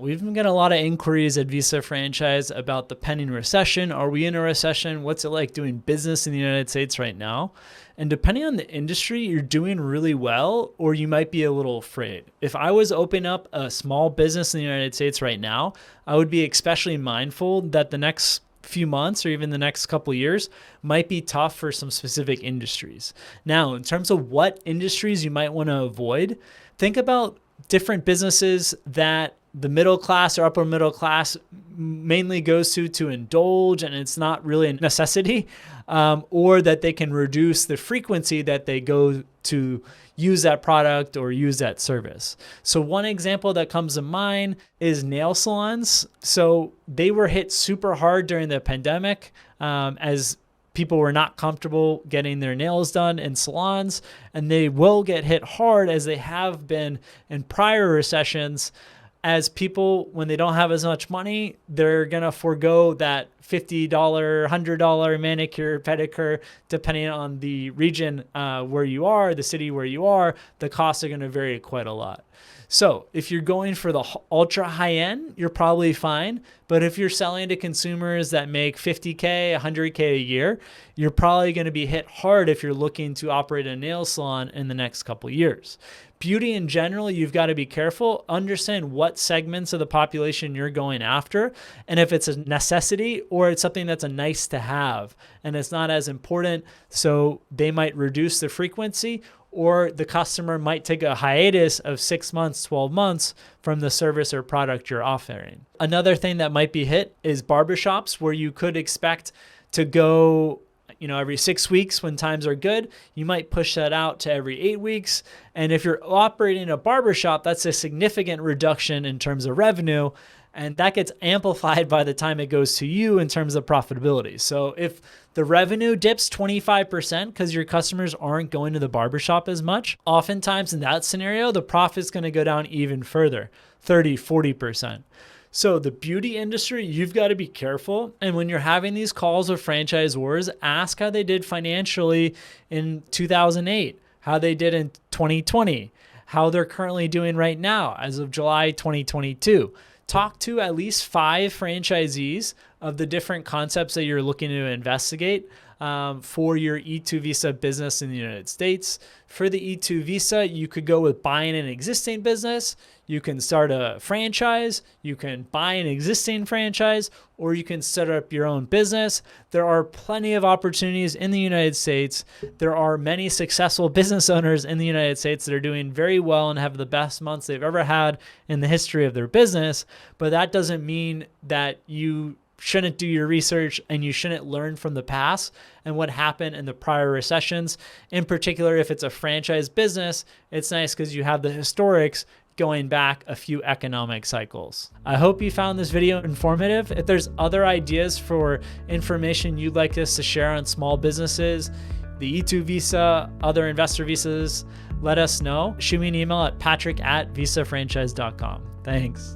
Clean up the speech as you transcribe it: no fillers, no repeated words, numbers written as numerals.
We've been getting a lot of inquiries at Visa Franchise about the pending recession. Are we in a recession? What's it like doing business in the United States right now? And depending on the industry, you're doing really well, or you might be a little afraid. If I was opening up a small business in the United States right now, I would be especially mindful that the next few months or even the next couple of years might be tough for some specific industries. Now, in terms of what industries you might want to avoid, think about different businesses that the middle class or upper middle class mainly goes to indulge, and it's not really a necessity, or that they can reduce the frequency that they go to use that product or use that service. So one example that comes to mind is nail salons. So they were hit super hard during the pandemic as people were not comfortable getting their nails done in salons, and they will get hit hard as they have been in prior recessions. As people, when they don't have as much money, they're going to forego that $50, $100 manicure, pedicure, depending on the region where you are, the city where you are, the costs are going to vary quite a lot. So if you're going for the ultra high end, you're probably fine. But if you're selling to consumers that make $50K, $100K a year, you're probably going to be hit hard if you're looking to operate a nail salon in the next couple of years. Beauty in general, you've got to be careful, understand what segments of the population you're going after, and if it's a necessity or it's something that's a nice to have and it's not as important, so they might reduce the frequency, or the customer might take a hiatus of 6 months, 12 months from the service or product you're offering. Another thing that might be hit is barber shops, where you could expect to go every 6 weeks when times are good. You might push that out to every 8 weeks. And if you're operating a barber shop, that's a significant reduction in terms of revenue. And that gets amplified by the time it goes to you in terms of profitability. So if the revenue dips 25% because your customers aren't going to the barbershop as much, oftentimes in that scenario, the profit's going to go down even further, 30, 40%. So the beauty industry, you've got to be careful. And when you're having these calls with franchisors, ask how they did financially in 2008, how they did in 2020, how they're currently doing right now as of July 2022. Talk to at least 5 franchisees of the different concepts that you're looking to investigate for your E2 visa business in the United States. For the E2 visa, you could go with buying an existing business. You can start a franchise. You can buy an existing franchise, or you can set up your own business. There are plenty of opportunities in the United States. There are many successful business owners in the United States that are doing very well and have the best months they've ever had in the history of their business. But that doesn't mean that you shouldn't do your research and you shouldn't learn from the past and what happened in the prior recessions. In particular, if it's a franchise business, it's nice because you have the historics going back a few economic cycles. I hope you found this video informative. If there's other ideas for information you'd like us to share on small businesses, the E2 visa, other investor visas, let us know. Shoot me an email at patrick@visafranchise.com. Thanks.